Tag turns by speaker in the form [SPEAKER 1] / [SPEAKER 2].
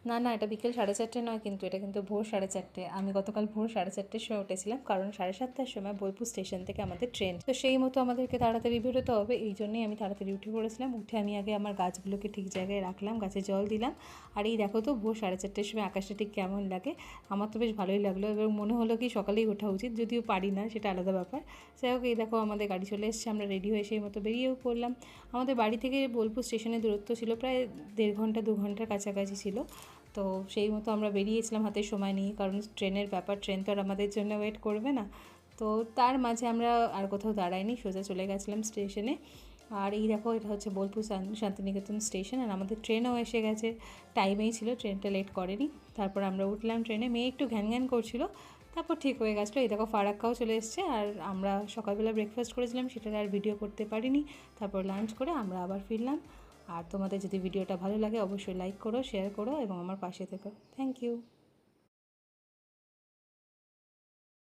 [SPEAKER 1] না না, এটা বিকেল 4:30 নয়, কিন্তু এটা কিন্তু ভোর 4:30। আমি গতকাল ভোর 4:30-র সময় উঠেছিলাম, কারণ 7:30-টার সময় বোলপুর স্টেশন থেকে আমাদের ট্রেন। তো সেই মতো আমাদেরকে তাড়াতাড়ি বেরোতে হবে, এই জন্যই আমি তাড়াতাড়ি উঠে পড়েছিলাম। উঠে আমি আগে আমার গাছগুলোকে ঠিক জায়গায় রাখলাম, গাছে জল দিলাম। আর এই দেখো তো ভোর 4:30-টার সময় আকাশটা ঠিক কেমন লাগে। আমার তো বেশ ভালোই লাগলো, এবং মনে হলো কি সকালেই ওঠা উচিত, যদিও পারি না, সেটা আলাদা ব্যাপার। যাই হোক, এই দেখো আমাদের গাড়ি চলে এসেছে, আমরা রেডি হয়ে সেই মতো বেরিয়েও পড়লাম। আমাদের বাড়ি থেকে বোলপুর স্টেশনের দূরত্ব ছিল প্রায় 1.5 ঘন্টা 2 ঘন্টার কাছাকাছি ছিল। তো সেই মতো আমরা বেরিয়েছিলাম হাতে সময় নিয়ে, কারণ ট্রেনের ব্যাপার, ট্রেন তো আর আমাদের জন্য ওয়েট করবে না। তো তার মাঝে আমরা আর কোথাও দাঁড়াইনি, সোজা চলে গেছিলাম স্টেশনে। আর এই দেখো, এটা হচ্ছে বোলপুর শান্তিনিকেতন স্টেশন, আর আমাদের ট্রেনও এসে গেছে, টাইমেই ছিল, ট্রেনটা লেট করেনি। তারপর আমরা উঠলাম ট্রেনে, মেয়ে একটু ঘ্যান ঘ্যান করছিল, তারপর ঠিক হয়ে গেছিলো। এই দেখো ফারাক্কাও চলে এসছে। আর আমরা সকালবেলা ব্রেকফাস্ট করেছিলাম, সেটার আর ভিডিও করতে পারিনি। তারপর লাঞ্চ করে আমরা আবার ফিরলাম। আর তোমাদের যদি ভিডিওটা ভালো লাগে অবশ্যই লাইক করো, শেয়ার করো এবং আমার পাশে থেকো। Thank you.